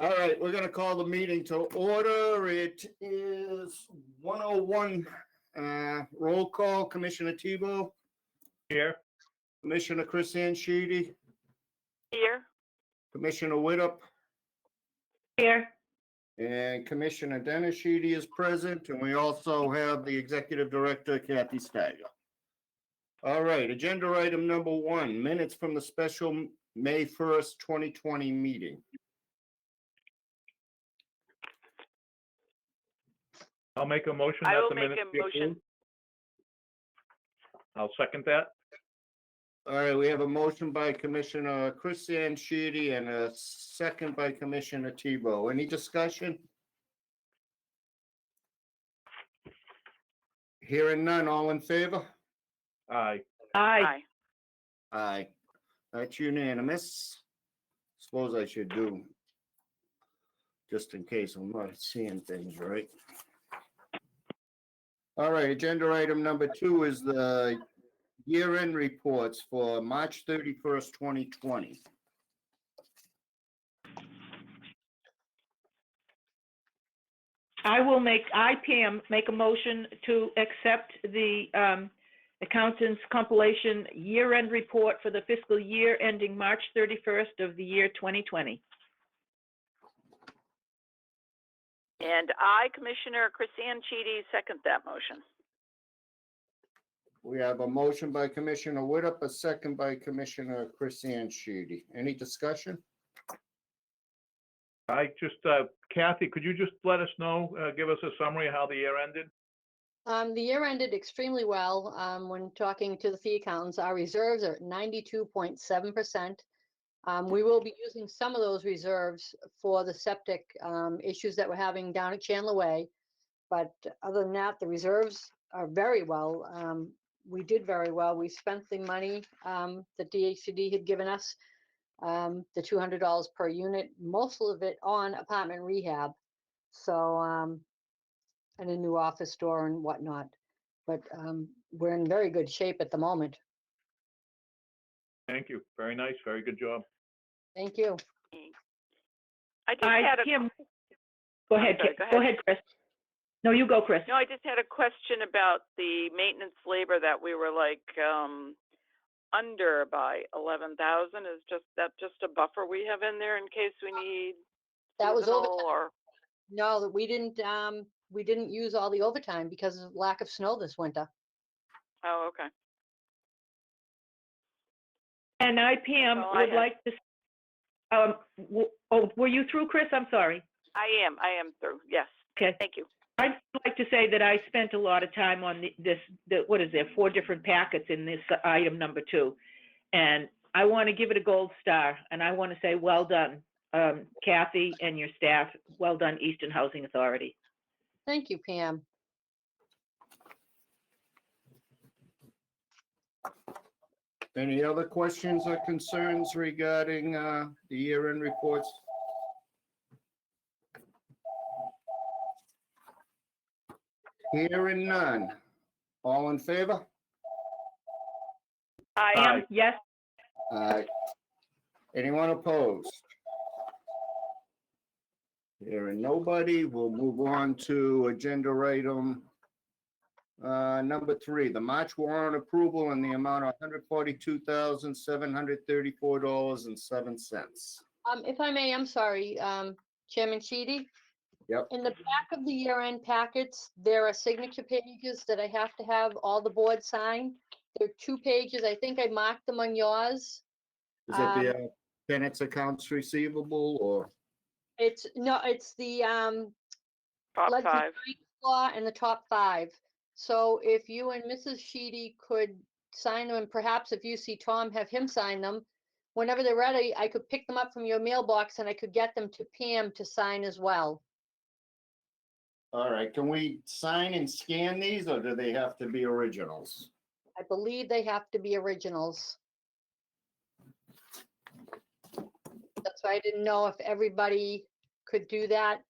All right, we're gonna call the meeting to order. It is 1:01. Roll call, Commissioner Tebow, Here. Commissioner Chris Sheedy, Here. Commissioner Widup, Here. and Commissioner Dennis Sheedy is present, and we also have the Executive Director, Kathy Steiger. All right, agenda item number 1, minutes from the special May 1st, 2020 meeting. I'll make a motion I that will the make minutes a be motion. approved. I'll second that. All right, we have a motion by Commissioner Chris Sheedy and a second by Commissioner Tebow. Any discussion? Hearing none, all in favor? Aye. Aye. Aye. That's unanimous. Suppose I should do, just in case I'm not seeing things right. All right, agenda item number 2 is the year-end reports for March 31st, 2020. Pam, make a motion to accept the accountant's compilation year-end report for the fiscal year ending March 31st of the year 2020. And I, Commissioner Chrisanne Sheedy, second that motion. We have a motion by Commissioner Widup, a second by Commissioner Chris Sheedy. Any discussion? Kathy, could you just let us know, give us a summary of how the year ended? The year ended extremely well. When talking to the fee accountants, our reserves are at 92.7%. We will be using some of those reserves for the septic issues that we're having down at Chandler Way. But other than that, the reserves are very well. We did very well. We spent the money that DHCD had given us, the $200 per unit, most of it on apartment rehab. So, and a new office door and whatnot. But we're in very good shape at the moment. Thank you. Very nice. Very good job. Thank you. I just had a Kim, go ahead, sorry, Kim. Go ahead, Chris. No, you go, Chris. no. I just had a question about the maintenance labor that we were like under by 11,000. Is just a buffer we have in there in case we need That was seasonal overtime. or No, we didn't use all the overtime because of lack of snow this winter. oh, okay. And Pam, That's all I would had. like to, were you through, Chris? I'm sorry. I am through. Yes. Okay. Thank you. I'd like to say that I spent a lot of time on what is there, 4 different packets in this item number 2. And I want to give it a gold star. And I want to say, well done, Kathy and your staff. Well done, Easton Housing Authority. Thank you, Pam. Any other questions or concerns regarding the year-end reports? Hearing none. All in favor? I Pam, am. yes? Anyone opposed? Hearing nobody, we'll move on to agenda item number 3, the March warrant approval in the amount of $142,734.07. If I may, I'm sorry, Chairman Sheedy. Yep. In the back of the year-end packets, there are signature pages that I have to have all the board sign. There are 2 pages. I think I marked them on yours. Is it the Bennett's accounts receivable or? It's the Top lead 5. law and the top 5. So if you and Mrs. Sheedy could sign them, and perhaps if you see Tom, have him sign them. Whenever they're ready, I could pick them up from your mailbox and I could get them to Pam to sign as well. All right, can we sign and scan these or do they have to be originals? I believe they have to be originals. That's why I didn't know if everybody could do that.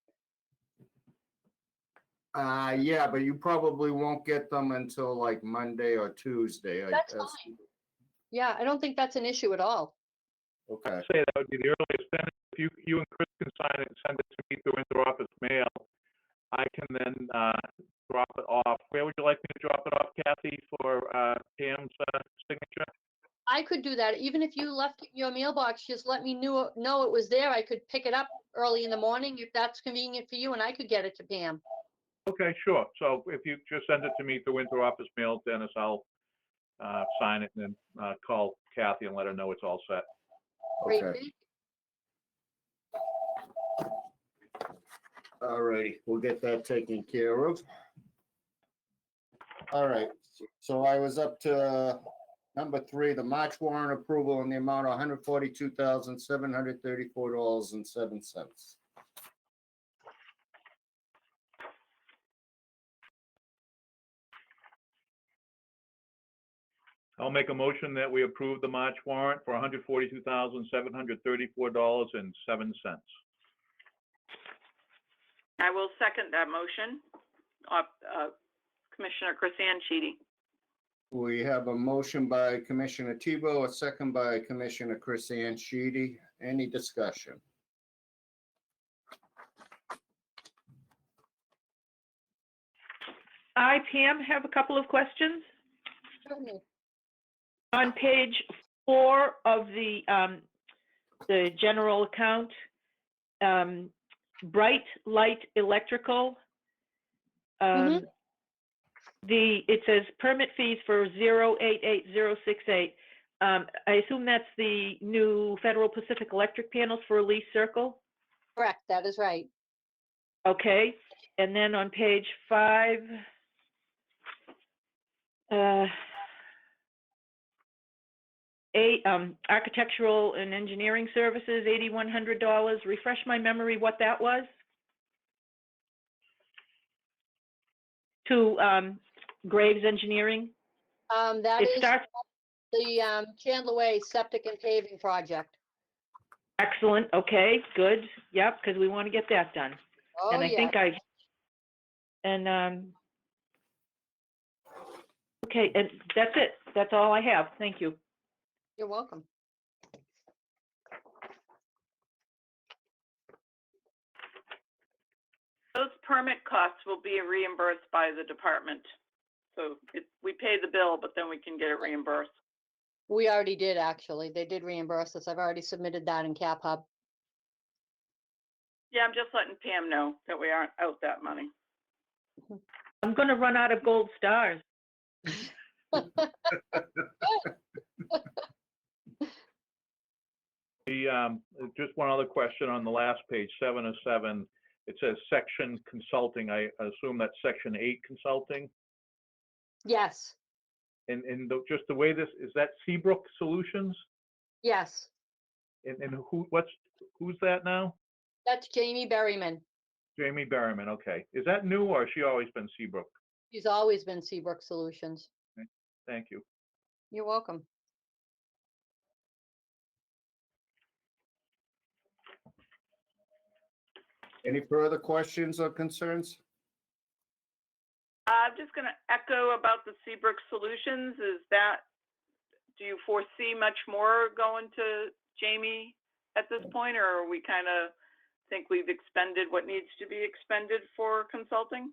Yeah, but you probably won't get them until like Monday or Tuesday. That's fine. Yeah, I don't think that's an issue at all. Okay, I'd say that would be the earliest. Then if you and Chris can sign it and send it to me through interoffice mail, I can then drop it off. Where would you like me to drop it off, Kathy, for Pam's signature? I could do that. Even if you left it in your mailbox, just let me know it was there. I could pick it up early in the morning if that's convenient for you, and I could get it to Pam. Okay, sure. So if you just send it to me through interoffice mail, Dennis, I'll sign it and then call Kathy and let her know it's all set. Great. Okay. All righty, we'll get that taken care of. All right, so I was up to number 3, the March warrant approval in the amount of $142,734.07. I'll make a motion that we approve the March warrant for $142,734.07. I will second that motion. Commissioner Chrisanne Sheedy. We have a motion by Commissioner Tebow, a second by Commissioner Chrisanne Sheedy. Any discussion? I, Pam, have a couple of questions. Certainly. On page 4 of the general account, Bright Light Electrical, it says permit fees for 088068. I assume that's the new Federal Pacific Electric panels for Elise Circle? Correct, that is right. Okay, and then on page 5, architectural and engineering services, $8,100. Refresh my memory what that was? To Graves Engineering? That It is starts, the Chandler Way Septic and Paving Project. excellent, okay, good, yep, because we want to get that done. Oh, And I yeah. think okay, and that's it, that's all I have, thank you. You're welcome. Those permit costs will be reimbursed by the department. So we pay the bill, but then we can get it reimbursed. We already did, actually. They did reimburse us. I've already submitted that in Cap Hub. Yeah, I'm just letting Pam know that we aren't out that money. I'm gonna run out of gold stars. Just one other question on the last page, 7 of 7. It says section consulting. I assume that's section 8 consulting. Yes, And just the way this, is that Seabrook Solutions? yes. And who's that now? That's Jamie Berryman. Jamie Berryman, okay. Is that new or has she always been Seabrook? She's always been Seabrook Solutions. Thank you. You're welcome. Any further questions or concerns? I'm just going to echo about the Seabrook Solutions. Do you foresee much more going to Jamie at this point, or are we kind of think we've expended what needs to be expended for consulting?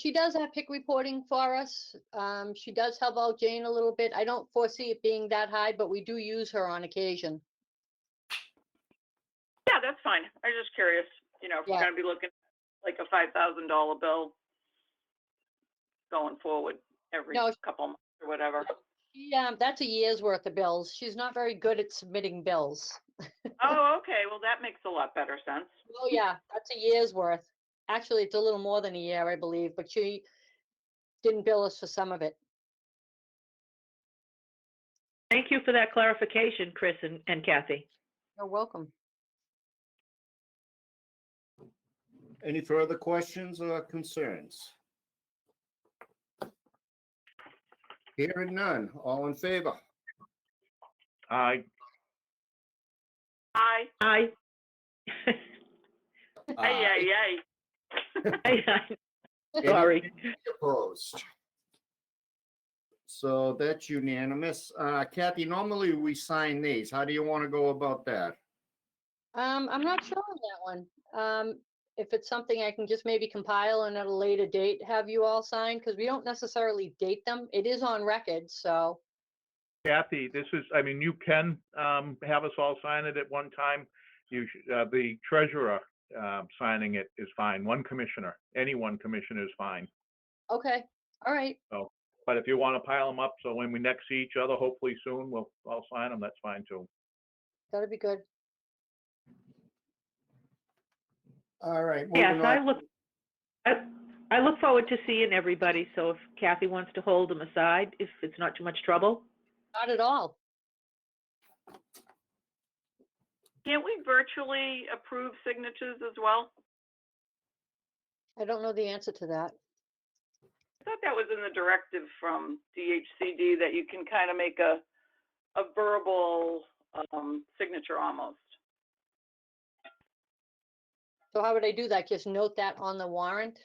She does have PIC reporting for us. She does help out Jane a little bit. I don't foresee it being that high, but we do use her on occasion. Yeah, that's fine. I was just curious, if we're Yeah. going to be looking at like a $5,000 bill going forward every No. couple months or whatever. Yeah, that's a year's worth of bills. She's not very good at submitting bills. Oh, okay. Well, that makes a lot better sense. Oh, yeah, that's a year's worth. Actually, it's a little more than a year, I believe, but she didn't bill us for some of it. Thank you for that clarification, Chris and Kathy. You're welcome. Any further questions or concerns? Hearing none. All in favor? Aye. Aye. Aye. Aye. Sorry. Any opposed? So that's unanimous. Kathy, normally we sign these. How do you want to go about that? I'm not sure on that one. If it's something I can just maybe compile and at a later date have you all sign, because we don't necessarily date them. It is on record, so. Kathy, this is, I mean, you can have us all sign it at one time. You should, the treasurer signing it is fine. One commissioner, any one commissioner is fine. Okay, all right. But if you want to pile them up, so when we next see each other, hopefully soon, we'll all sign them, that's fine too. That'd be good. All right. Yes, moving on. I look forward to seeing everybody, so if Kathy wants to hold them aside, if it's not too much trouble. Not at all. Can't we virtually approve signatures as well? I don't know the answer to that. I thought that was in the directive from DHCD that you can kind of make a verbal signature almost. So how would I do that? Just note that on the warrant?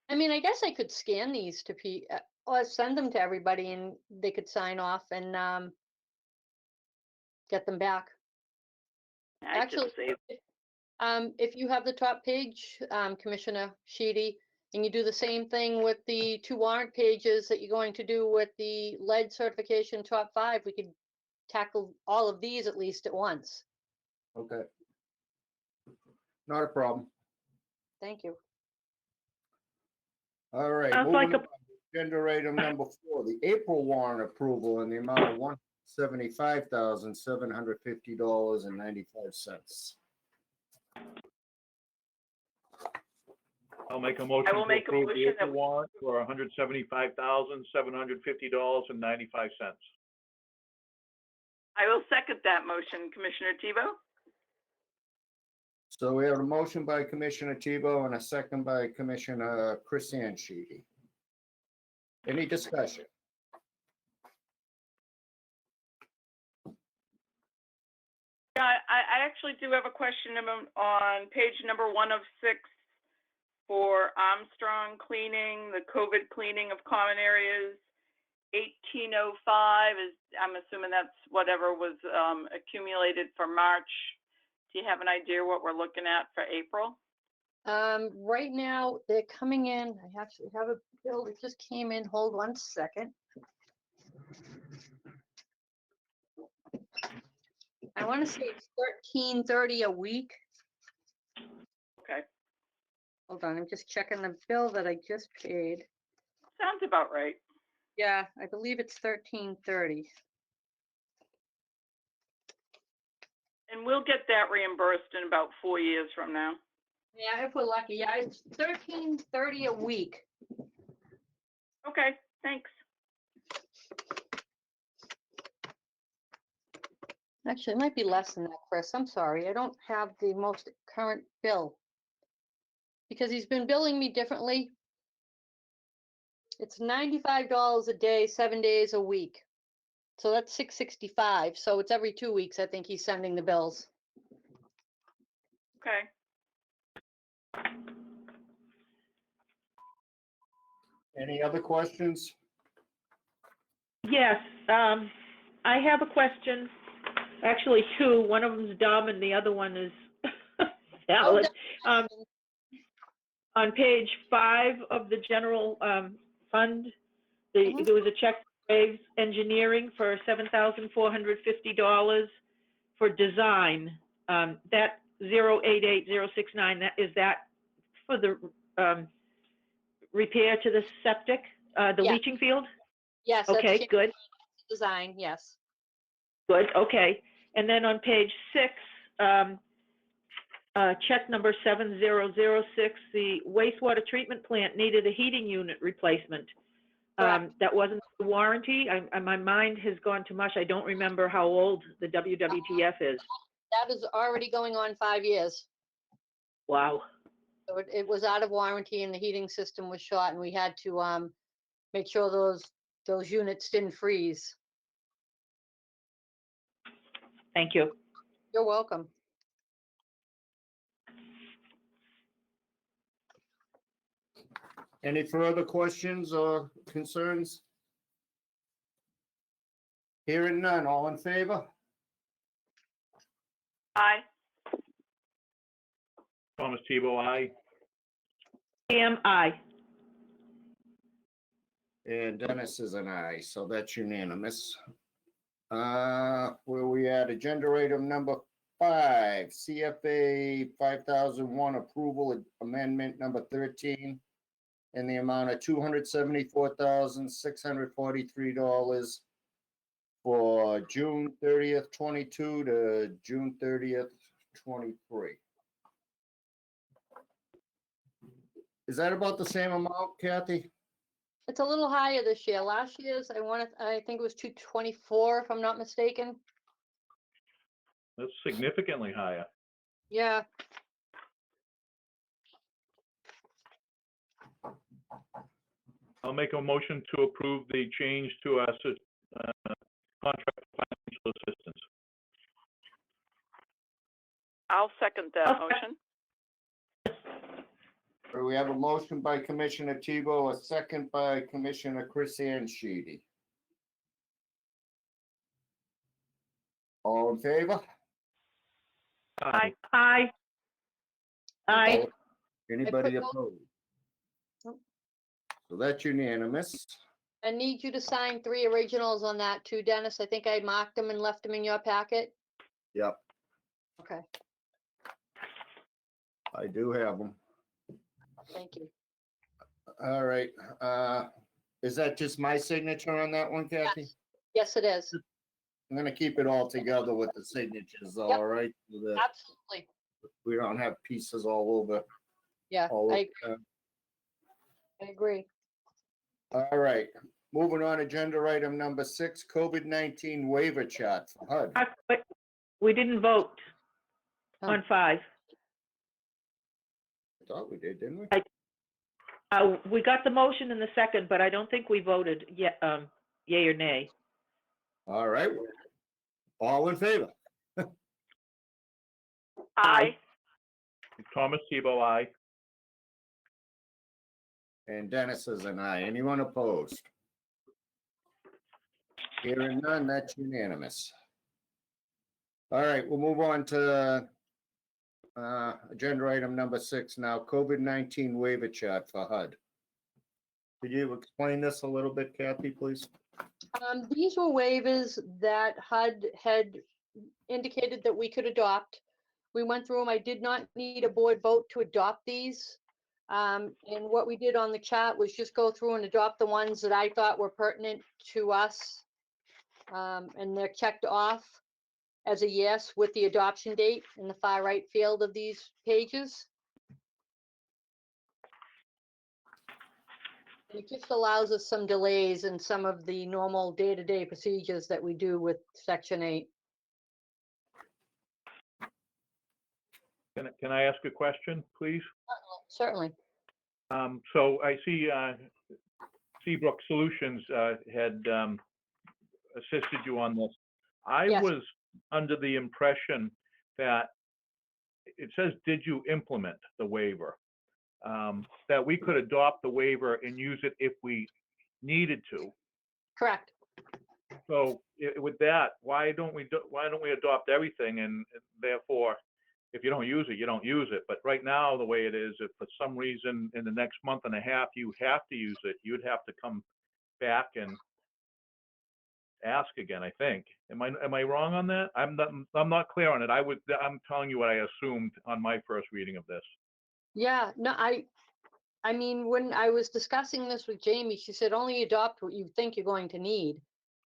I mean, I guess I could scan these to or send them to everybody and they could sign off and get them back. I Actually, just say, if you have the top page, Commissioner Sheedy, and you do the same thing with the 2 warrant pages that you're going to do with the lead certification top 5, we could tackle all of these at least at once. Okay. Not a problem. Thank you. All right. Sounds like moving on. Agenda item number 4, the April warrant approval in the amount of $175,750.95. I'll make a motion I will to make a approve the motion April that- warrant for $175,750.95. I will second that motion, Commissioner Tebow. So we have a motion by Commissioner Tebow and a second by Commissioner Chris Sheedy. Any discussion? Yeah, I actually do have a question on page number 1 of 6 for Armstrong cleaning, the COVID cleaning of common areas. 1805 is, I'm assuming that's whatever was accumulated for March. Do you have an idea what we're looking at for April? Right now, they're coming in. I actually have a bill that just came in. Hold 1 second. I want to say it's $13.30 a week. Okay, Hold on, I'm just checking the bill that I just paid. sounds about right. Yeah, I believe it's $13.30. And we'll get that reimbursed in about 4 years from now. Yeah, if we're lucky. Yeah, it's $13.30 a week. Okay, thanks. Actually, it might be less than that, Chris. I'm sorry. I don't have the most current bill. Because he's been billing me differently. It's $95 a day, 7 days a week. So that's $665. So it's every 2 weeks, I think he's sending the bills. Okay. Any other questions? Yes, I have a question, actually 2. One of them's dumb and the other one is valid. On page 5 of the general fund, there was a check for Graves Engineering for $7,450 for design. That 088069, is that for the repair to the septic, the Yeah. leaching field? Yes. that's Okay, James good. Design, yes. Good, okay. And then on page 6, check number 7006, the wastewater treatment plant needed a heating unit replacement. Correct. That wasn't the warranty. My mind has gone to mush. I don't remember how old the WWTF is. That is already going on 5 years. Wow. So it was out of warranty and the heating system was short and we had to make sure those units didn't freeze. Thank you. You're welcome. Any further questions or concerns? Hearing none, all in favor? Aye. Thomas Tebow, aye. Pam, aye. And Dennis is an aye, so that's unanimous. Where we at? Agenda item number 5, CFA 5001 approval amendment number 13 in the amount of $274,643 for June 30th, 22 to June 30th, 23. Is that about the same amount, Kathy? It's a little higher this year. Last year's, I think it was 224, if I'm not mistaken. That's significantly higher. Yeah, I'll make a motion to approve the change to our contract for financial assistance. I'll second that Okay. motion. We have a motion by Commissioner Tebow, a second by Commissioner Chris Sheedy. All in favor? Aye. Aye. Aye. Anybody I put opposed? Nope. So that's unanimous. I need you to sign 3 originals on that too, Dennis. I think I marked them and left them in your packet. Yep, Okay, I do have them. thank you. All right, is that just my signature on that one, Kathy? Yes, it is. I'm gonna keep it all together with the signatures, all right? So that Absolutely. we don't have pieces all over. Yeah, all I over. agree. All right, moving on, agenda item number 6, COVID-19 waiver chart for HUD. But we didn't vote Oh. on 5. I thought we did, didn't we? We got the motion in the second, but I don't think we voted yet, yay or nay. All right, all in favor? Aye. Thomas Tebow, aye. And Dennis is an aye. Anyone opposed? Hearing none, that's unanimous. All right, we'll move on to agenda item number 6 now, COVID-19 waiver chart for HUD. Could you explain this a little bit, Kathy, please? These were waivers that HUD had indicated that we could adopt. We went through them. I did not need a board vote to adopt these. And what we did on the chat was just go through and adopt the ones that I thought were pertinent to us. And they're checked off as a yes with the adoption date in the far right field of these pages. It just allows us some delays in some of the normal day-to-day procedures that we do with Section 8. Can I ask a question, please? Certainly. So I see Seabrook Solutions had assisted you on this. I Yes. was under the impression that it says, did you implement the waiver? That we could adopt the waiver and use it if we needed to. Correct. So with that, why don't we adopt everything, and therefore, if you don't use it, you don't use it. But right now, the way it is, if for some reason in the next month and a half you have to use it, you'd have to come back and ask again, I think. Am I wrong on that? I'm not clear on it. I'm telling you what I assumed on my first reading of this. Yeah, no, I mean, when I was discussing this with Jamie, she said only adopt what you think you're going to need.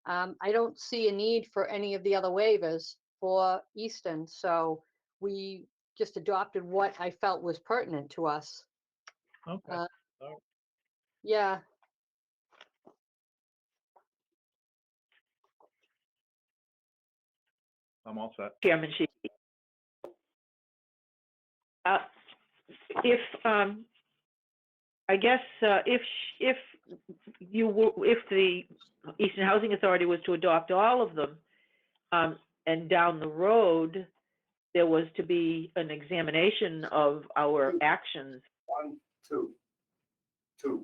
I don't see a need for any of the other waivers for Easton, so we just adopted what I felt was pertinent to us. Okay. Uh, All right. Yeah, I'm all set. Chairman Sheedy. If, I guess, if the Eastern Housing Authority was to adopt all of them, and down the road, there was to be an examination of our actions. 1, 2, 2.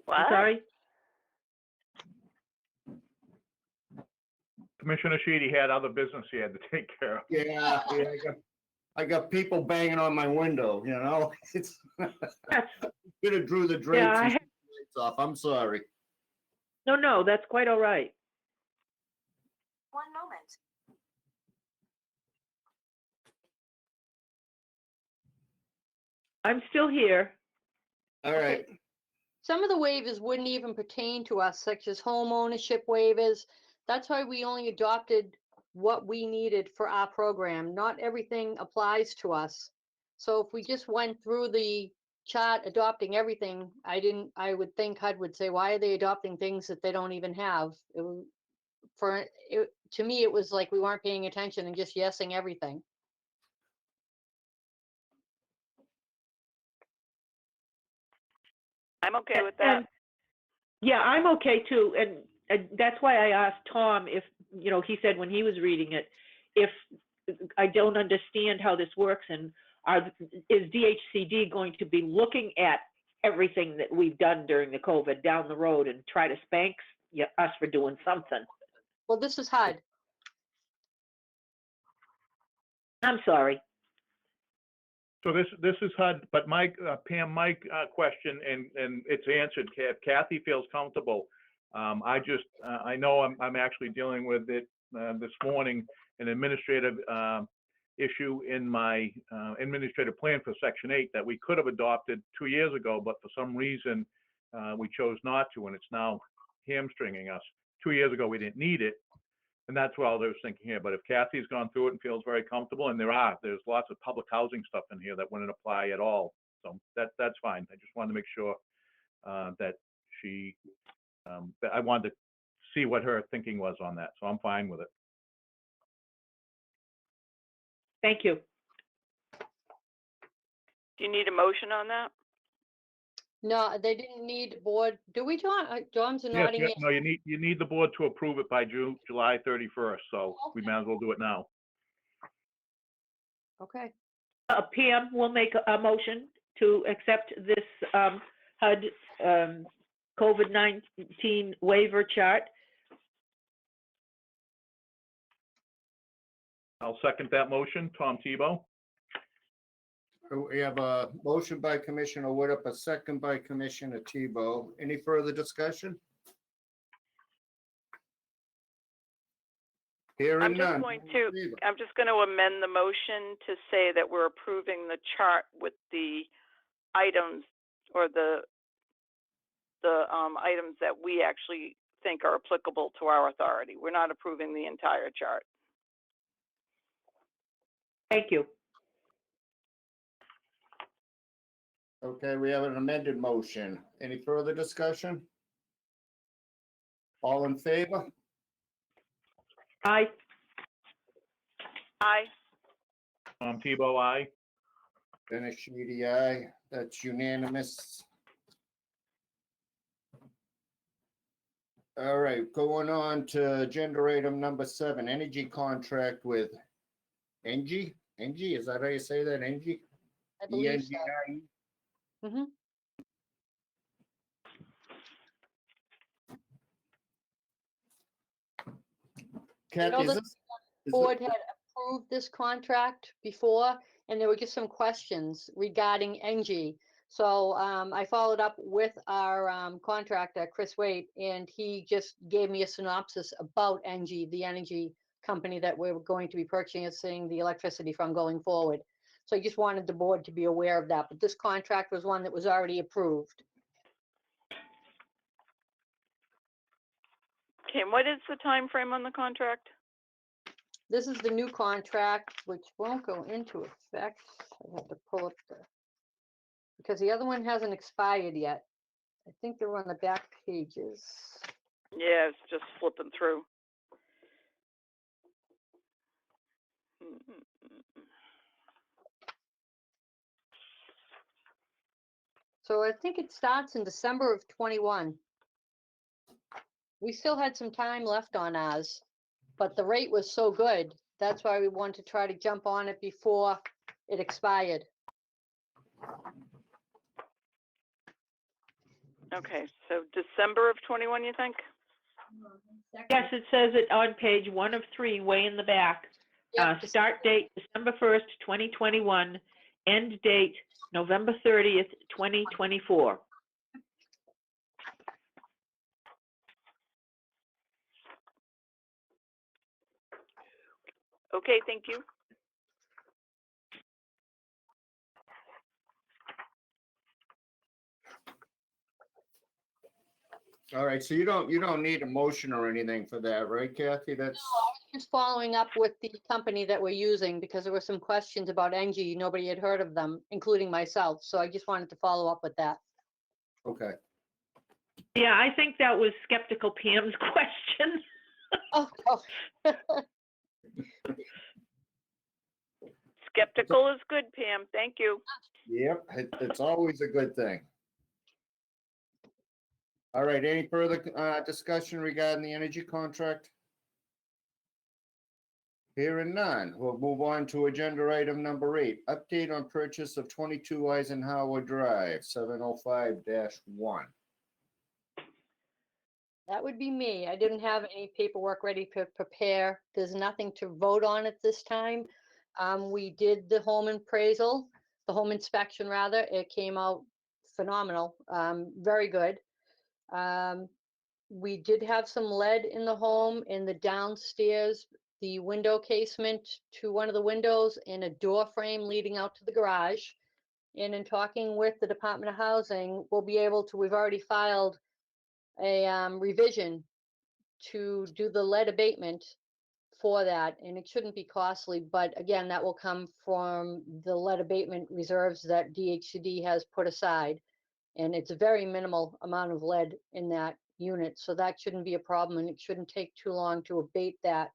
What? Sorry? Commissioner Sheedy had other business he had to take care of. Yeah, I got people banging on my window, you know? It's, could have drew the drapes I and ha- lights off. I'm sorry. No, that's quite all right. One moment. I'm still here. All right. Some of the waivers wouldn't even pertain to us, such as home ownership waivers. That's why we only adopted what we needed for our program. Not everything applies to us. So if we just went through the chart adopting everything, I would think HUD would say, why are they adopting things that they don't even have? To me, it was like we weren't paying attention and just yesing everything. I'm okay with that. And, yeah, I'm okay too, and that's why I asked Tom if, he said when he was reading it, if I don't understand how this works, and is DHCD going to be looking at everything that we've done during the COVID down the road and try to spank us for doing something? Well, this is HUD. I'm sorry. So this is HUD, but Pam, my question, and it's answered. Kathy feels comfortable. I know I'm actually dealing with it this morning, an administrative issue in my administrative plan for Section 8 that we could have adopted 2 years ago, but for some reason we chose not to, and it's now hamstringing us. 2 years ago we didn't need it. And that's what I was thinking here. But if Kathy's gone through it and feels very comfortable, and there's lots of public housing stuff in here that wouldn't apply at all. So that's fine. I just wanted to make sure that that I wanted to see what her thinking was on that. So I'm fine with it. Thank you. Do you need a motion on that? No, they didn't need board. Do we, John? John's Yes, nodding. no, you need the board to approve it by July 31st. So we might as well do it now. Okay. Pam will make a motion to accept this HUD COVID-19 waiver chart. I'll second that motion. Tom Tebow. We have a motion by Commissioner Woodruff, a second by Commissioner Tebow. Any further discussion? Hearing none. I'm just going to amend the motion to say that we're approving the chart with the items or the items that we actually think are applicable to our authority. We're not approving the entire chart. Thank you. Okay, we have an amended motion. Any further discussion? All in favor? Aye. Aye. Tom Tebow, aye. Dennis Sheedy, aye. That's unanimous. All right, going on to agenda item number 7, energy contract with Engie. Engie, is that how you say that? Engie? I believe so. E-N-G-I-E? Mhm. Kathy, the is Board had approved this contract before, and there were just some questions regarding Engie. So I followed up with our contractor, Chris Waite, and he just gave me a synopsis about Engie, the energy company that we're going to be purchasing the electricity from going forward. So I just wanted the board to be aware of that, but this contract was one that was already approved. Okay, and what is the time frame on the contract? This is the new contract, which won't go into effect. I have to pull up because the other one hasn't expired yet. I think they're on the back pages. Yeah, it's just flipping through. So I think it starts in December of 21. We still had some time left on ours, but the rate was so good. That's why we wanted to try to jump on it before it expired. Okay, so December of 21, you think? Yes, it says it on page 1 of 3, way in the back. Yep, Start date December 1st, 2021, end date November 30th, 2024. Okay, thank you. All right, so you don't need a motion or anything for that, right, Kathy? That's, just following up with the company that we're using because there were some questions about Engie. Nobody had heard of them, including myself. So I just wanted to follow up with that. okay. Yeah, I think that was skeptical Pam's question. Oh, Skeptical is good, Pam. Thank you. Yep, it's always a good thing. All right, any further discussion regarding the energy contract? Hearing none, we'll move on to agenda item number 8, update on purchase of 22 Eisenhower Drive, 705-1. that would be me. I didn't have any paperwork ready to prepare. There's nothing to vote on at this time. We did the home appraisal, the home inspection rather. It came out phenomenal, very good. We did have some lead in the home in the downstairs, the window casement to one of the windows and a door frame leading out to the garage. And in talking with the Department of Housing, we'll be able to, we've already filed a revision to do the lead abatement for that, and it shouldn't be costly, but again, that will come from the lead abatement reserves that DHCD has put aside. And it's a very minimal amount of lead in that unit, so that shouldn't be a problem, and it shouldn't take too long to abate that.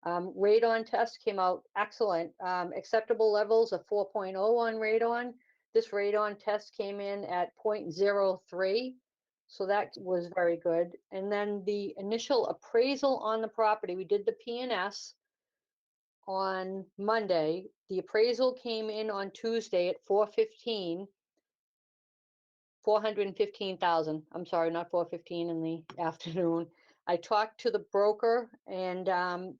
Radon test came out excellent. Acceptable levels of 4.0 on radon. This radon test came in at 0.03, so that was very good. And then the initial appraisal on the property, we did the P&S on Monday. The appraisal came in on Tuesday at 415,000. I'm sorry, not 4:15 in the afternoon. I talked to the broker and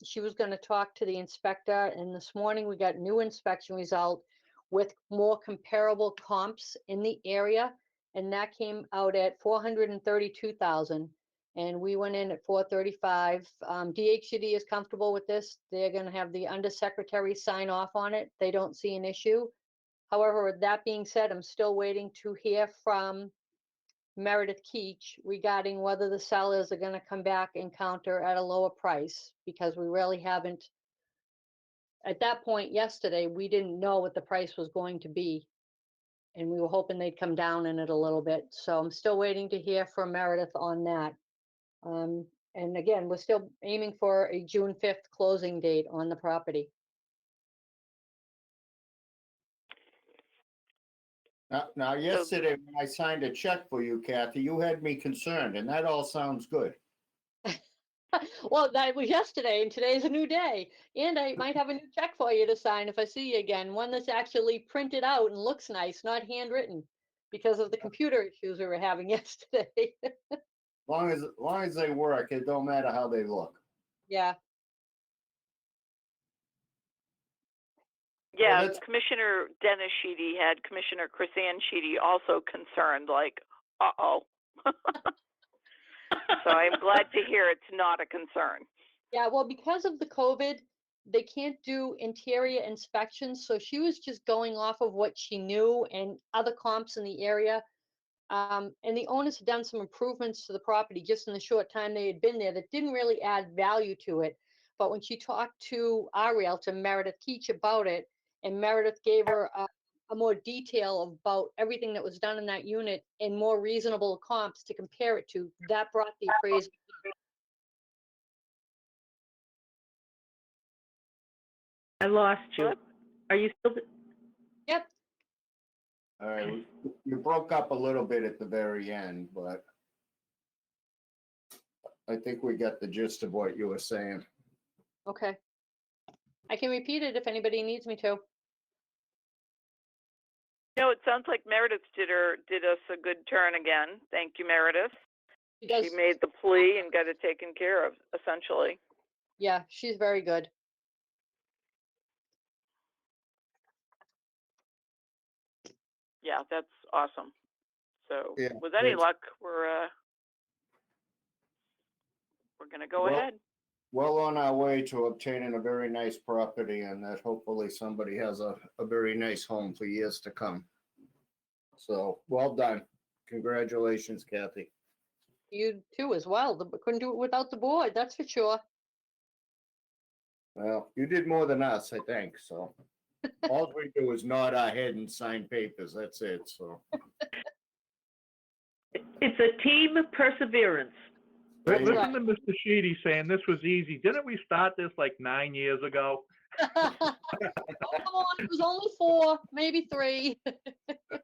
she was going to talk to the inspector. And this morning we got new inspection result with more comparable comps in the area. And that came out at 432,000. And we went in at 435. DHCD is comfortable with this. They're going to have the undersecretary sign off on it. They don't see an issue. However, with that being said, I'm still waiting to hear from Meredith Keach regarding whether the sellers are going to come back and counter at a lower price, because we really haven't. At that point yesterday, we didn't know what the price was going to be, and we were hoping they'd come down in it a little bit. So I'm still waiting to hear from Meredith on that. And again, we're still aiming for a June 5th closing date on the property. Now, yesterday when I signed a check for you, Kathy, you had me concerned, and that all sounds good. Well, that was yesterday, and today's a new day. And I might have a new check for you to sign if I see you again. One that's actually printed out and looks nice, not handwritten, because of the computer issues we were having yesterday. As long as they work, it don't matter how they look. Yeah, Yeah, that's- Commissioner Dennis Sheedy had Commissioner Chris Ann Sheedy also concerned, like, uh-oh. So I'm glad to hear it's not a concern. yeah. Well, because of the COVID, they can't do interior inspections. So she was just going off of what she knew and other comps in the area. And the owners had done some improvements to the property just in the short time they had been there that didn't really add value to it. But when she talked to our realtor, Meredith Keach, about it, and Meredith gave her a more detail about everything that was done in that unit and more reasonable comps to compare it to, that brought the appraisal. I lost you. Are you still? Yep. All right, you broke up a little bit at the very end, but I think we got the gist of what you were saying. Okay. I can repeat it if anybody needs me to. No, it sounds like Meredith did us a good turn again. Thank you, Meredith. She does, She made the plea and got it taken care of, essentially. yeah, she's very good. Yeah, that's awesome. So Yeah, with any it's- luck, we're gonna go Well- ahead. Well on our way to obtaining a very nice property, and that hopefully somebody has a very nice home for years to come. So, well done. Congratulations, Kathy. You too as well. Couldn't do it without the board, that's for sure. Well, you did more than us, I think, so. All we do is nod our head and sign papers, that's it, so. It's a team perseverance. Right. Listen to Mr. Sheedy saying this was easy. Didn't we start this like 9 years ago? Oh, come on, it was only 4, maybe 3.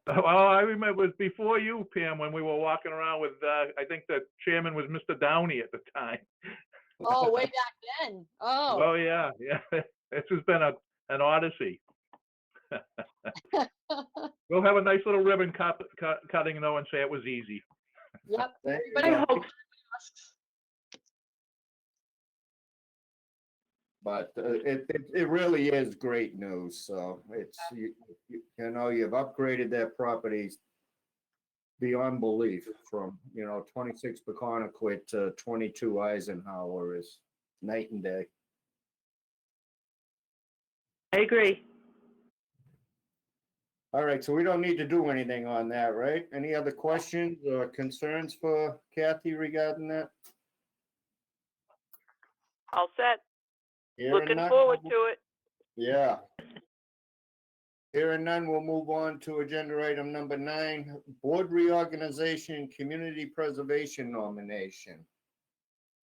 Well, I remember it was before you, Pam, when we were walking around with, I think the chairman was Mr. Downey at the time. Oh, way back then. Oh, Oh, yeah, yeah. This has been an odyssey. We'll have a nice little ribbon cutting though and say it was easy. yep. Thank you, Everybody I hope asks. But it really is great news, so it's, you know, you've upgraded that property beyond belief from, 26 Peconoquit to 22 Eisenhower is night and day. I agree. All right, so we don't need to do anything on that, right? Any other questions or concerns for Kathy regarding that? All set. Hearing Looking none, forward to it. Yeah. Hearing none, we'll move on to agenda item number 9, board reorganization, community preservation nomination.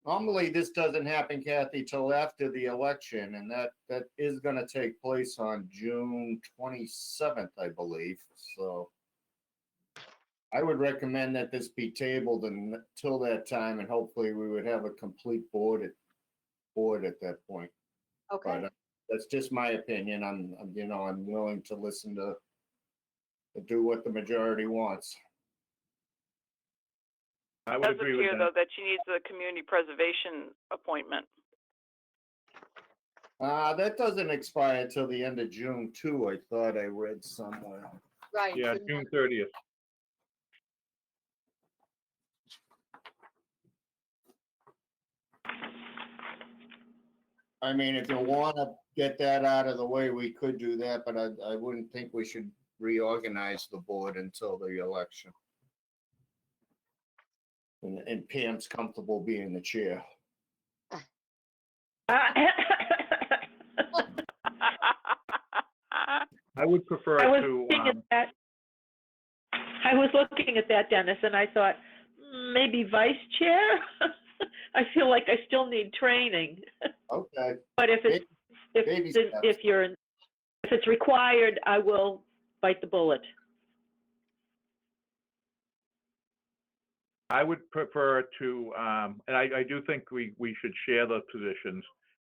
Normally, this doesn't happen, Kathy, till after the election, and that is gonna take place on June 27th, I believe, so. I would recommend that this be tabled until that time, and hopefully we would have a complete board at that point. Okay, But that's just my opinion. I'm willing to listen to do what the majority wants. I would Does agree with appear, that. though, that she needs a community preservation appointment. That doesn't expire till the end of June too, I thought I read somewhere. right. Yeah, good June 30th. I mean, if you want to get that out of the way, we could do that, but I wouldn't think we should reorganize the board until the election. And Pam's comfortable being the chair. I would prefer I was to, looking at that. I was looking at that, Dennis, and I thought, maybe vice chair? I feel like I still need training. Okay, But if it's, baby steps. if it's required, I will bite the bullet. I would prefer to, and I do think we should share those positions.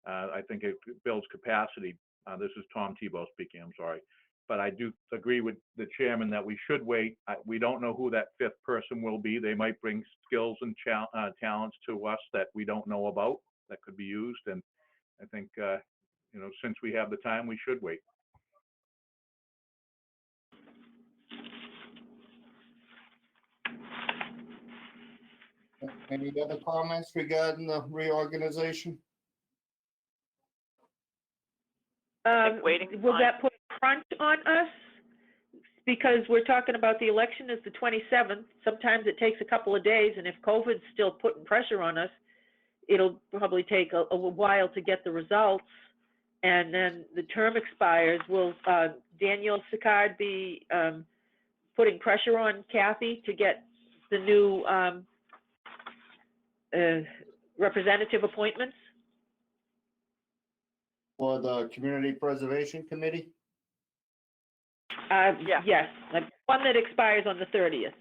I think it builds capacity. This is Tom Tebow speaking, I'm sorry. But I do agree with the chairman that we should wait. We don't know who that 5th person will be. They might bring skills and talents to us that we don't know about that could be used. And I think, since we have the time, we should wait. Any other comments regarding the reorganization? waiting's Will fine. that put a crunch on us? Because we're talking about the election is the 27th. Sometimes it takes a couple of days, and if COVID's still putting pressure on us, it'll probably take a while to get the results. And then the term expires. Will Daniel Sicard be putting pressure on Kathy to get the new representative appointments? For the Community Preservation Committee? Yeah. Yes, one that expires on the 30th.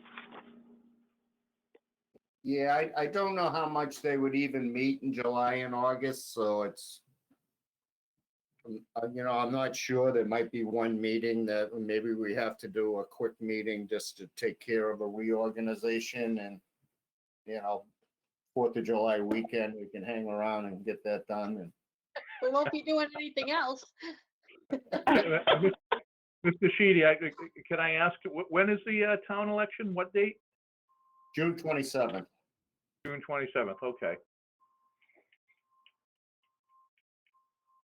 Yeah, I don't know how much they would even meet in July and August, so it's, I'm not sure. There might be one meeting that maybe we have to do a quick meeting just to take care of a reorganization and, 4th of July weekend, we can hang around and get that done. And We won't be doing anything else. Mr. Sheedy, can I ask, when is the town election? What date? June 27th. June 27th, okay.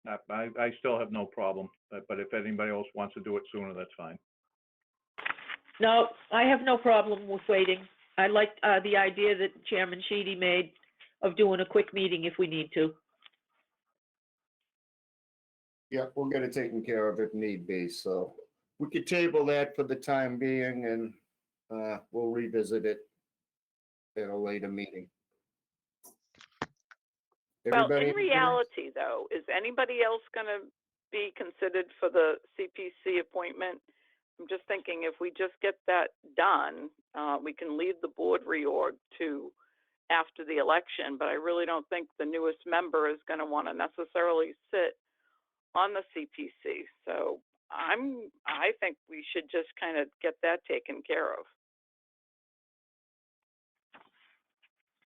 I still have no problem, but if anybody else wants to do it sooner, that's fine. No, I have no problem with waiting. I like the idea that Chairman Sheedy made of doing a quick meeting if we need to. Yep, we'll get it taken care of if need be. So we could table that for the time being, and we'll revisit it at a later meeting. Well, Everybody in reality, though, is anybody else going to be considered for the CPC appointment? I'm just thinking if we just get that done, we can leave the board reorg to after the election, but I really don't think the newest member is going to want to necessarily sit on the CPC. So I think we should just kind of get that taken care of.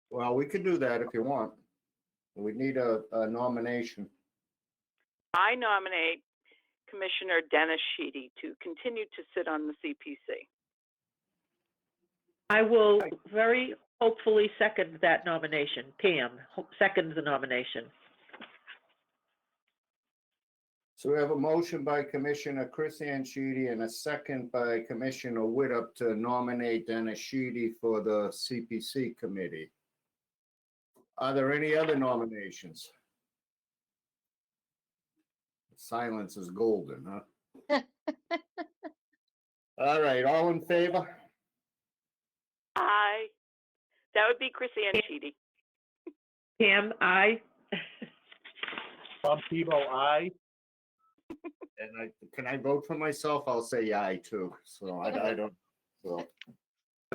Well, we could do that if you want. We need a nomination. I nominate Commissioner Dennis Sheedy to continue to sit on the CPC. I will very hopefully second that nomination. Pam, second the nomination. So we have a motion by Commissioner Chris Ann Sheedy and a second by Commissioner Widup to nominate Dennis Sheedy for the CPC committee. Are there any other nominations? Silence is golden, huh? All right, all in favor? Aye. That would be Chris Ann Sheedy. Pam, aye. Bob Tebow, aye. And can I vote for myself? I'll say aye too. So I don't, so.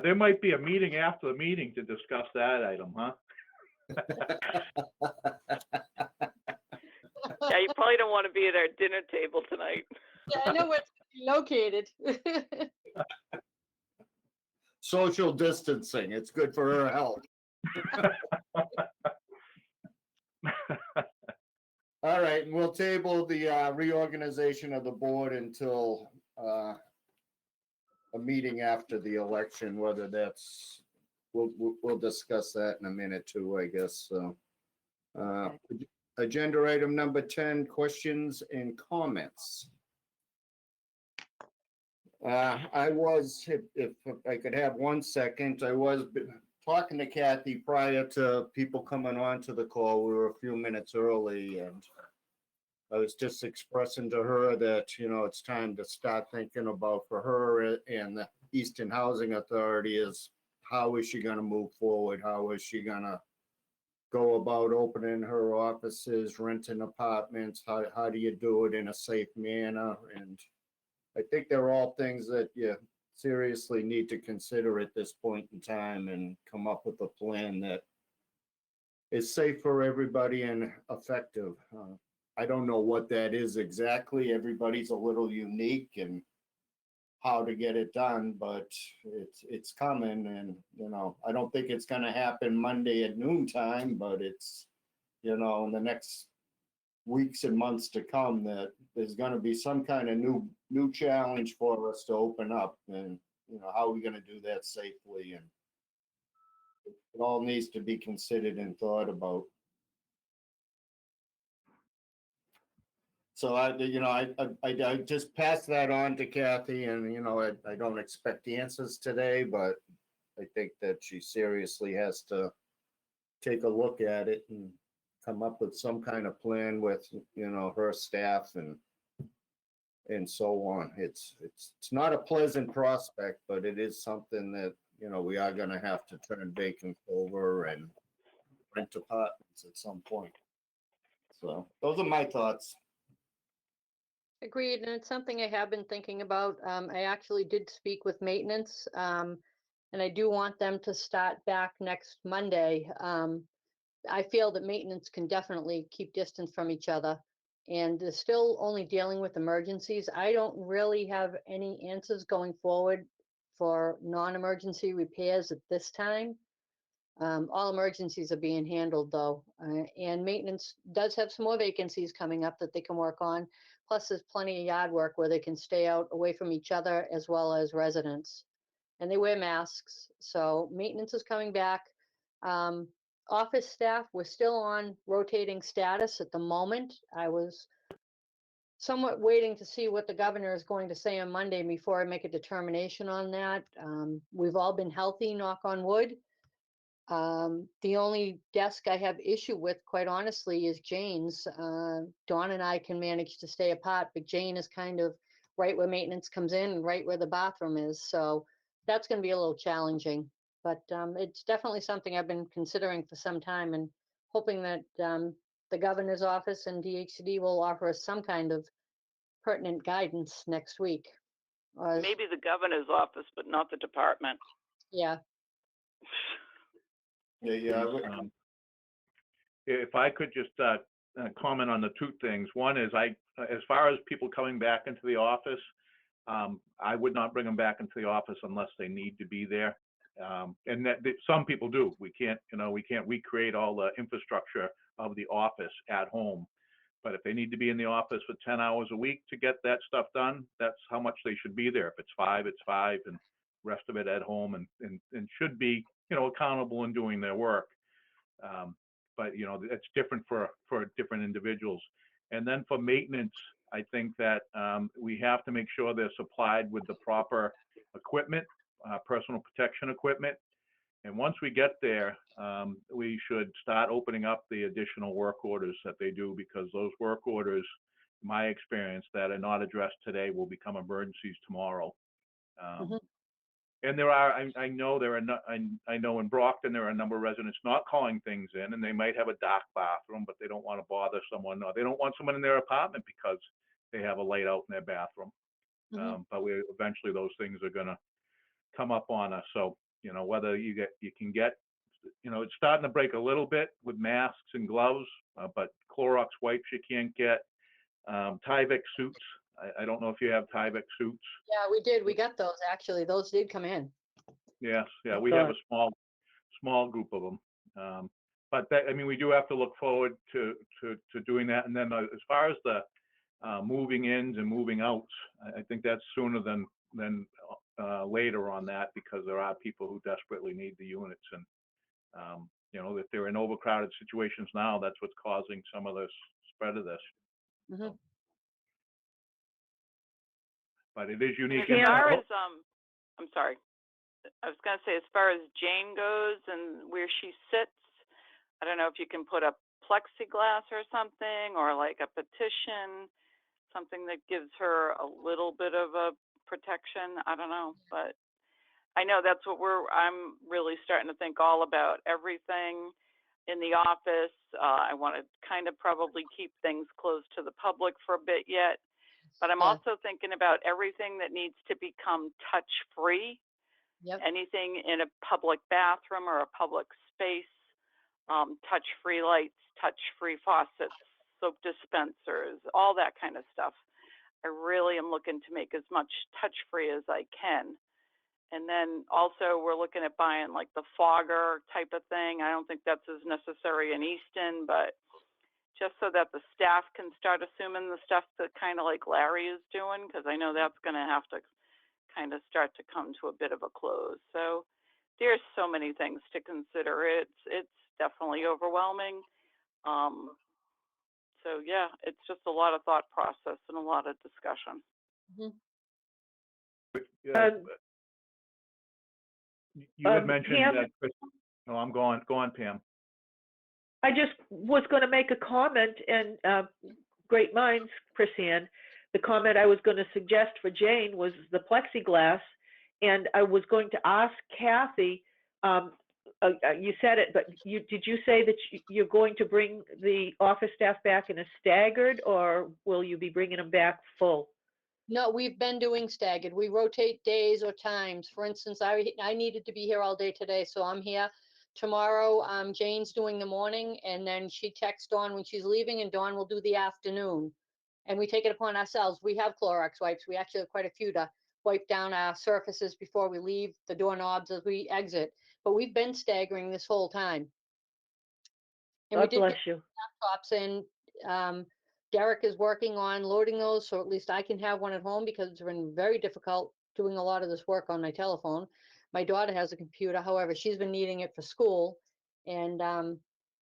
There might be a meeting after the meeting to discuss that item, huh? Yeah, you probably don't want to be at our dinner table tonight. Yeah, I know where it's located. Social distancing, it's good for her health. All right, and we'll table the reorganization of the board until a meeting after the election, whether that's, we'll discuss that in a minute too, I guess, so. Agenda item number 10, questions and comments. I was, if I could have 1 second, I was talking to Kathy prior to people coming on to the call. We were a few minutes early, and I was just expressing to her that, you know, it's time to start thinking about, for her and the Easton Housing Authority, is how is she going to move forward? How is she going to go about opening her offices, renting apartments? How do you do it in a safe manner? And I think they're all things that you seriously need to consider at this point in time and come up with a plan that is safe for everybody and effective. I don't know what that is exactly. Everybody's a little unique and how to get it done, but it's coming, and you know, I don't think it's going to happen Monday at noontime, but it's, you know, in the next weeks and months to come, that there's going to be some kind of new challenge for us to open up, and you know, how are we going to do that safely, and it all needs to be considered and thought about. So I just passed that on to Kathy, and, you know, I don't expect answers today, but I think that she seriously has to take a look at it and come up with some kind of plan with, you know, her staff and so on. It's not a pleasant prospect, but it is something that, you know, we are gonna have to turn vacant over and rent apartments at some point. So those are my thoughts. Agreed, and it's something I have been thinking about. I actually did speak with maintenance, and I do want them to start back next Monday. I feel that maintenance can definitely keep distance from each other, and they're still only dealing with emergencies. I don't really have any answers going forward for non-emergency repairs at this time. All emergencies are being handled though, and maintenance does have some more vacancies coming up that they can work on. Plus, there's plenty of yard work where they can stay out away from each other as well as residents. And they wear masks, so maintenance is coming back. Office staff, we're still on rotating status at the moment. I was somewhat waiting to see what the governor is going to say on Monday before I make a determination on that. We've all been healthy, knock on wood. The only desk I have issue with, quite honestly, is Jane's. Dawn and I can manage to stay apart, but Jane is kind of right where maintenance comes in and right where the bathroom is. So that's going to be a little challenging, but it's definitely something I've been considering for some time and hoping that the governor's office and DHCD will offer us some kind of pertinent guidance next week. Maybe the governor's office, but not the department. Yeah. Yeah. If I could just comment on the two things. One is as far as people coming back into the office, I would not bring them back into the office unless they need to be there. And that some people do. We can't recreate all the infrastructure of the office at home. But if they need to be in the office for 10 hours a week to get that stuff done, that's how much they should be there. If it's 5, it's 5, and rest of it at home, and should be, accountable in doing their work. But it's different for different individuals. And then for maintenance, I think that we have to make sure they're supplied with the proper equipment, personal protection equipment. And once we get there, we should start opening up the additional work orders that they do, because those work orders, in my experience, that are not addressed today will become emergencies tomorrow. And I know in Brockton, there are a number of residents not calling things in, and they might have a dark bathroom, but they don't want to bother someone, or they don't want someone in their apartment because they have a light out in their bathroom. But eventually those things are going to come up on us. So, whether you can get, it's starting to break a little bit with masks and gloves, but Clorox wipes you can't get. Tyvek suits. I don't know if you have Tyvek suits. Yeah, we did. We got those, actually. Those did come in. Yes. Yeah. We have a small group of them. But we do have to look forward to doing that. And then as far as the moving ins and moving outs, I think that's sooner than later on that, because there are people who desperately need the units. And, if they're in overcrowded situations now, that's what's causing some of this spread of this. But it is unique. As far as, I'm sorry, I was going to say, as far as Jane goes and where she sits, I don't know if you can put up plexiglass or something, or like a petition, something that gives her a little bit of a protection. I don't know, but I know that's what I'm really starting to think all about. Everything in the office, I want to kind of probably keep things closed to the public for a bit yet. But I'm also thinking about everything that needs to become touch-free. Anything in a public bathroom or a public space, touch-free lights, touch-free faucets, soap dispensers, all that kind of stuff. I really am looking to make as much touch-free as I can. And then also we're looking at buying like the fogger type of thing. I don't think that's as necessary in Easton, but just so that the staff can start assuming the stuff that kind of like Larry is doing, because I know that's going to have to kind of start to come to a bit of a close. So there's so many things to consider. It's definitely overwhelming. So yeah, it's just a lot of thought process and a lot of discussion. You had mentioned Pam? that. No, I'm going. Go on, Pam. I just was going to make a comment, and great minds, Chrisanne. The comment I was going to suggest for Jane was the plexiglass, and I was going to ask Kathy, you said it, but did you say that you're going to bring the office staff back in a staggered, or will you be bringing them back full? No, we've been doing staggered. We rotate days or times. For instance, I needed to be here all day today, so I'm here. Tomorrow, Jane's doing the morning, and then she texts Dawn when she's leaving, and Dawn will do the afternoon. And we take it upon ourselves. We have Clorox wipes. We actually have quite a few to wipe down our surfaces before we leave, the doorknobs as we exit. but we've been staggering this whole time. And we God did get bless you. laptops in. Derek is working on loading those, so at least I can have one at home because it's been very difficult doing a lot of this work on my telephone. My daughter has a computer, however, she's been needing it for school. And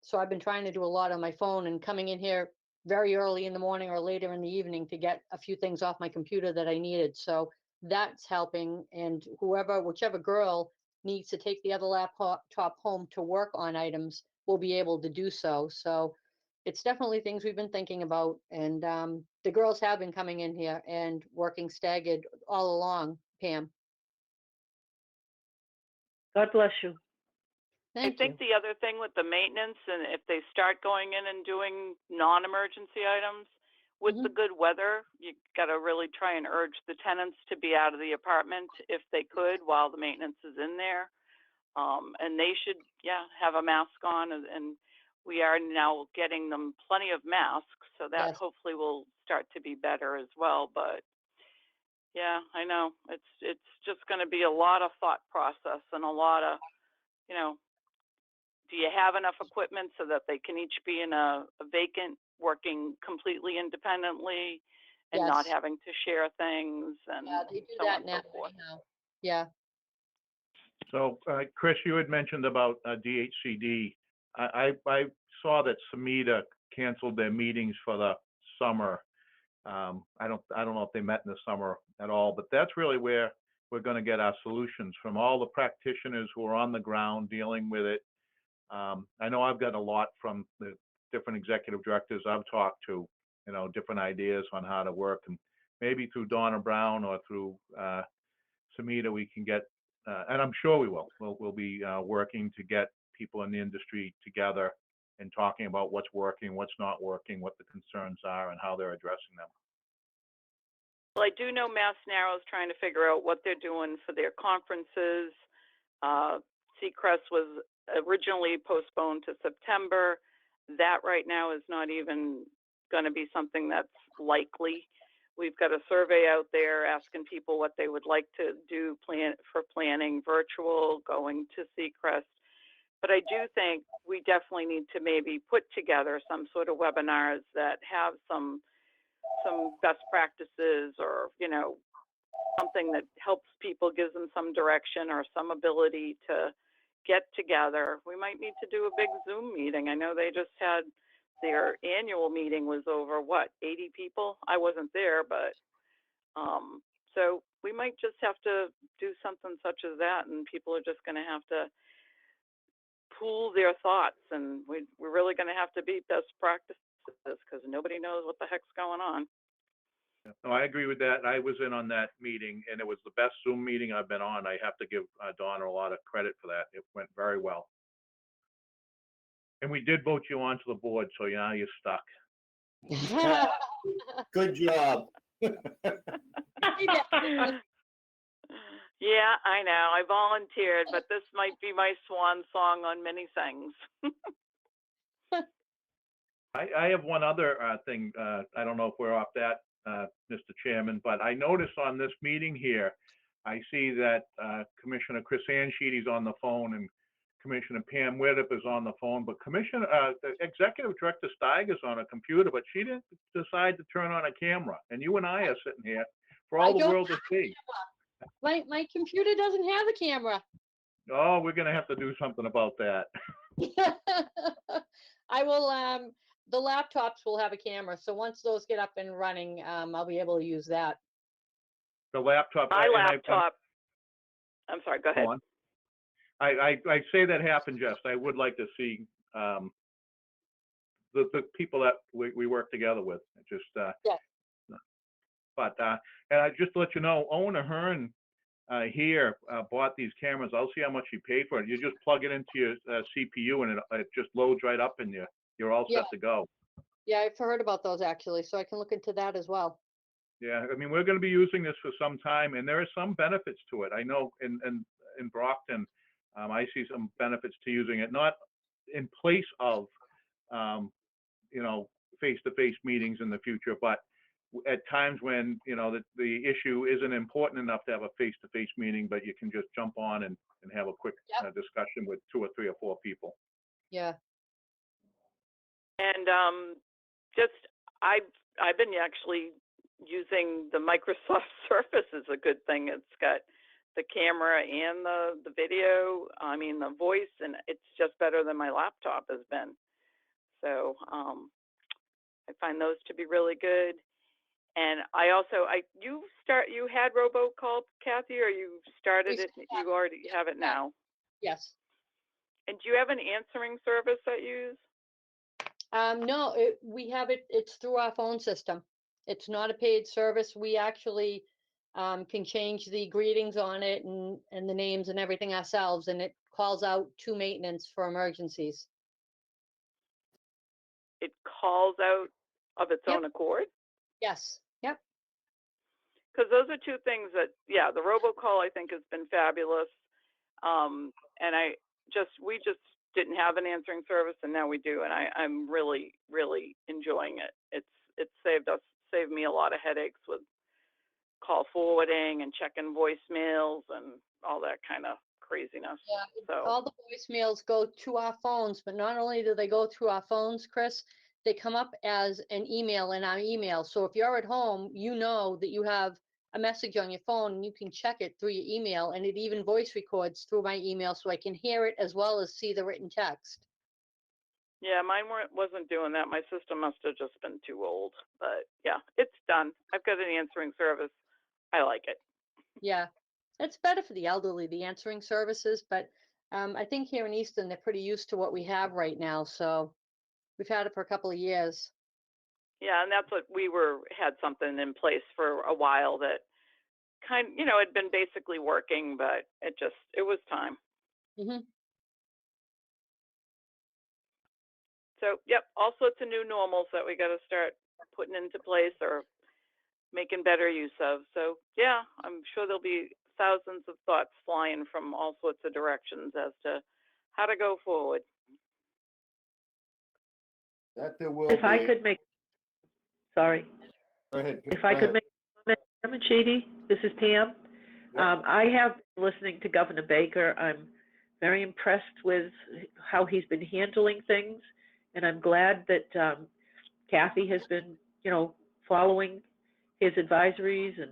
so I've been trying to do a lot on my phone and coming in here very early in the morning or later in the evening to get a few things off my computer that I needed. So that's helping. And whichever girl needs to take the other laptop home to work on items will be able to do so. So it's definitely things we've been thinking about. And the girls have been coming in here and working staggered all along, Pam. God bless you. I Thank you. think the other thing with the maintenance, and if they start going in and doing non-emergency items, with the good weather, you gotta really try and urge the tenants to be out of the apartment if they could while the maintenance is in there. And they should, have a mask on, and we are now getting them plenty of masks, so that Yes. hopefully will start to be better as well. But yeah, I know it's just going to be a lot of thought process and a lot of, do you have enough equipment so that they can each be in a vacant, working completely independently and not Yes. having to share things and Yeah, they do so on that and now so forth. anyhow. Yeah. So, Chris, you had mentioned about DHCD. I saw that Samita canceled their meetings for the summer. I don't know if they met in the summer at all, but that's really where we're going to get our solutions from all the practitioners who are on the ground dealing with it. I know I've gotten a lot from the different executive directors I've talked to, different ideas on how to work, and maybe through Donna Brown or through Samita, we can get, and I'm sure we will. We'll be working to get people in the industry together and talking about what's working, what's not working, what the concerns are, and how they're addressing them. Well, I do know Mass Narrow is trying to figure out what they're doing for their conferences. Seacrest was originally postponed to September. That right now is not even going to be something that's likely. We've got a survey out there asking people what they would like to do for planning, virtual, going to Seacrest. But I do think we definitely need to maybe put together some sort of webinars that have some best practices or, something that helps people, gives them some direction or some ability to get together. We might need to do a big Zoom meeting. I know they just had their annual meeting was over, 80 people? I wasn't there, but so we might just have to do something such as that, and people are just going to have to pool their thoughts, and we're really going to have to be best practices because nobody knows what the heck's going on. No, I agree with that. I was in on that meeting, and it was the best Zoom meeting I've been on. I have to give Donna a lot of credit for that. It went very well. And we did vote you onto the board, so now you're stuck. Good job. Yeah, I know. I volunteered, but this might be my swan song on many things. I have one other thing. I don't know if we're off that, Mr. Chairman, but I noticed on this meeting here, I see that Commissioner Chris Ansheety's on the phone and Commissioner Pam Widdop is on the phone, but the Executive Director Steiger's on a computer, but she didn't decide to turn on a camera. And you and I are sitting here for all the world to see. My computer doesn't have a camera. Oh, we're gonna have to do something about that. I will, the laptops will have a camera, so once those get up and running, I'll be able to use that. The laptop. My laptop. I'm sorry, go ahead. Go on. I say that half in jest. I would like to see the people that we work together with. Just Yes. But and I just to let you know, Owen Ahern here bought these cameras. I'll see how much he paid for it. You just plug it into your CPU and it just loads right up and you're all set to go. Yeah, I've heard about those actually, so I can look into that as well. Yeah, I mean, we're going to be using this for some time, and there are some benefits to it. I know in Brockton, I see some benefits to using it, not in place of, face-to-face meetings in the future, but at times when, the issue isn't important enough to have a face-to-face meeting, but you can just jump on and have a quick Yep. discussion with 2 or 3 or 4 people. Yeah. And just I've been actually using the Microsoft Surface is a good thing. It's got the camera and the video, I mean the voice, and it's just better than my laptop has been. So I find those to be really good. And I also you had robocall, Kathy, or you started it? You already have it now. Yes. And do you have an answering service that you use? No, we have it, it's through our phone system. It's not a paid service. We actually can change the greetings on it and the names and everything ourselves, and it calls out to maintenance for emergencies. It calls out of its Yep. own accord? Yes, yep. Because those are 2 things that, yeah, the robocall I think has been fabulous. And we just didn't have an answering service, and now we do, and I'm really, really enjoying it. It's saved me a lot of headaches with call forwarding and checking voicemails and all that kind of craziness. Yeah, So all the voicemails go to our phones, but not only do they go through our phones, Chris, they come up as an email in our email. So if you're at home, you know that you have a message on your phone and you can check it through your email, and it even voice records through my email so I can hear it as well as see the written text. yeah, mine wasn't doing that. My system must have just been too old. But yeah, it's done. I've got an answering service. I like it. Yeah, it's better for the elderly, the answering services, but I think here in Easton, they're pretty used to what we have right now. So we've had it for a couple of years. Yeah, and that's what had something in place for a while that had been basically working, but it was time. Hmm. So, yep, all sorts of new normals that we got to start putting into place or making better use of. So, yeah, I'm sure there'll be thousands of thoughts flying from all sorts of directions as to how to go forward. That there will If I be. could make, sorry, Go ahead. if I could make a comment, Chairman Sheedy, this is Pam. Yeah. I have been listening to Governor Baker. I'm very impressed with how he's been handling things, and I'm glad that Kathy has been, following his advisories, and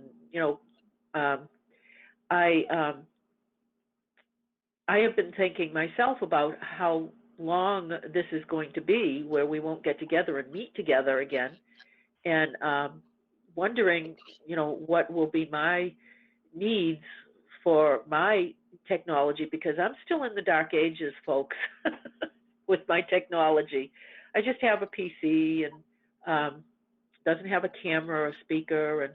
I have been thinking myself about how long this is going to be, where we won't get together and meet together again, and wondering, what will be my needs for my technology, because I'm still in the dark ages, folks, with my technology. I just have a PC and doesn't have a camera or a speaker, and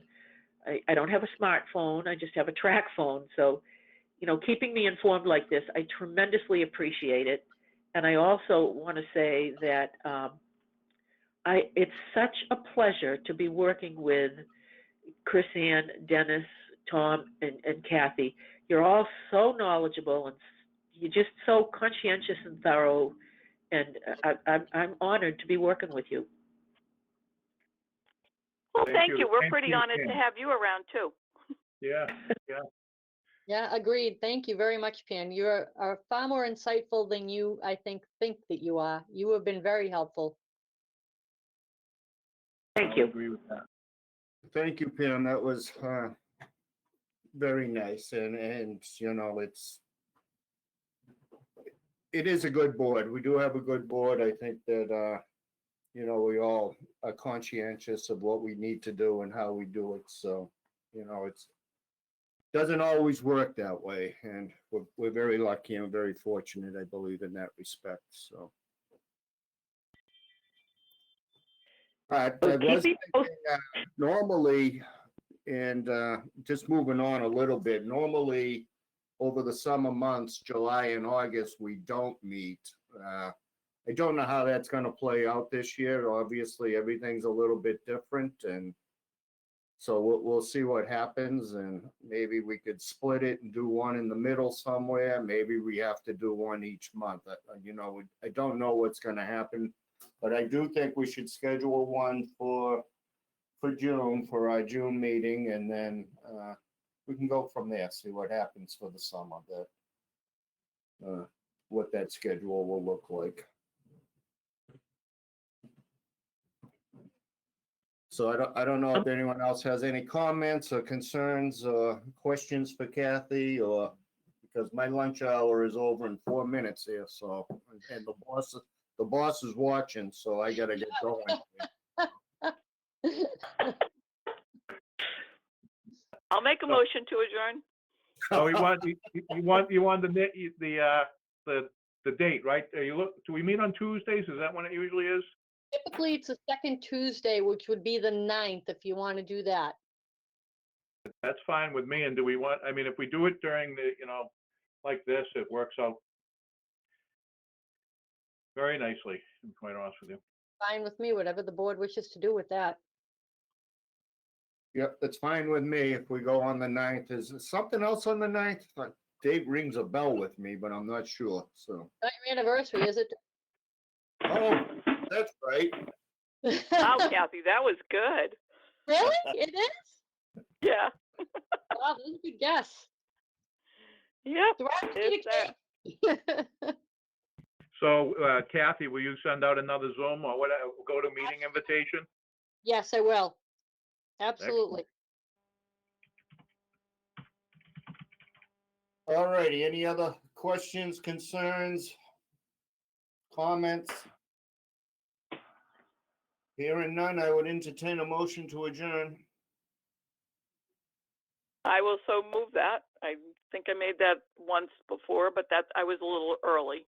I don't have a smartphone. I just have a track phone. So, keeping me informed like this, I tremendously appreciate it. And I also want to say that it's such a pleasure to be working with Chris Ann, Dennis, Tom, and Kathy. You're all so knowledgeable, and you're just so conscientious and thorough, and I'm honored to be working with you. Well, thank you. We're Thank pretty you, honored Pam. to have you around, too. Yeah. Yeah, agreed. Thank you very much, Pam. You are far more insightful than you, I think that you are. You have been very helpful. Thank I you. agree with that. Thank you, Pam. That was very nice, and it is a good board. We do have a good board. I think that we all are conscientious of what we need to do and how we do it. So it's doesn't always work that way, and we're very lucky and very fortunate, I believe, in that respect. So. I So was keep me posted. thinking, normally, and just moving on a little bit, normally over the summer months, July and August, we don't meet. I don't know how that's going to play out this year. Obviously, everything's a little bit different, and so we'll see what happens, and maybe we could split it and do one in the middle somewhere. Maybe we have to do one each month. I don't know what's going to happen. But I do think we should schedule one for for June, for our June meeting, and then we can go from there, see what happens for the summer, what that schedule will look like. So I don't know if anyone else has any comments or concerns or questions for Kathy, or because my lunch hour is over in 4 minutes here, so, and the boss is watching, so I gotta get going. I'll make a motion to adjourn. Oh, you want the date, right? Do we meet on Tuesdays? Is that when it usually is? Typically, it's the second Tuesday, which would be the 9th, if you want to do that. That's fine with me. And do we want, I mean, if we do it during the, like this, it works out very nicely, to be quite honest with you. Fine with me, whatever the board wishes to do with that. Yep, that's fine with me if we go on the 9th. Is there something else on the 9th? Date rings a bell with me, but I'm not sure, so. Not your anniversary, is it? Oh, that's right. Wow, Kathy, that was good. Really? It is? Yeah. Wow, that's a good guess. Yep. Do I have to It's get a cake? So Kathy, will you send out another Zoom or whatever, go to meeting invitation? Yes, I will. Absolutely. All righty, any other questions, concerns, comments? Hearing none, I would entertain a motion to adjourn. I will so move that. I think I made that once before, but I was a little early.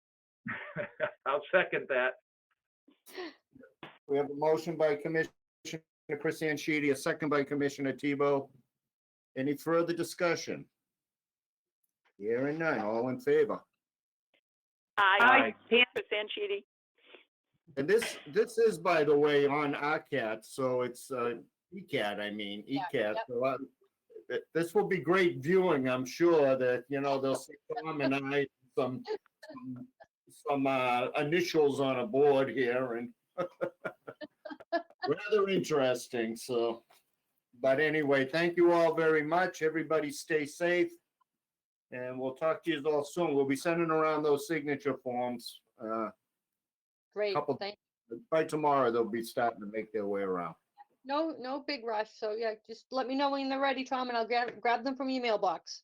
I'll second that. We have a motion by Commissioner Chris Anshidi, a second by Commissioner Tebow. Any further discussion? Hearing none, all in favor? Aye. Aye. Chris Anchidi. And this is, by the way, on ARCAT, so it's ECAT, I mean, ECAT. yep. So this will be great viewing, I'm sure, that, they'll see Tom and I, some initials on a board here, and rather interesting, so. But anyway, thank you all very much. Everybody stay safe. And we'll talk to you all soon. We'll be sending around those signature forms. Great. Couple- Thank By tomorrow, they'll be starting to make their way around. No big rush. So yeah, just let me know when they're ready, Tom, and I'll grab them from email box.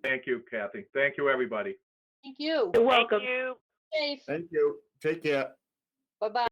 Thank you, Kathy. Thank you, everybody. Thank you. You're welcome. Thank you. Safe. Thank you. Take care. Bye-bye.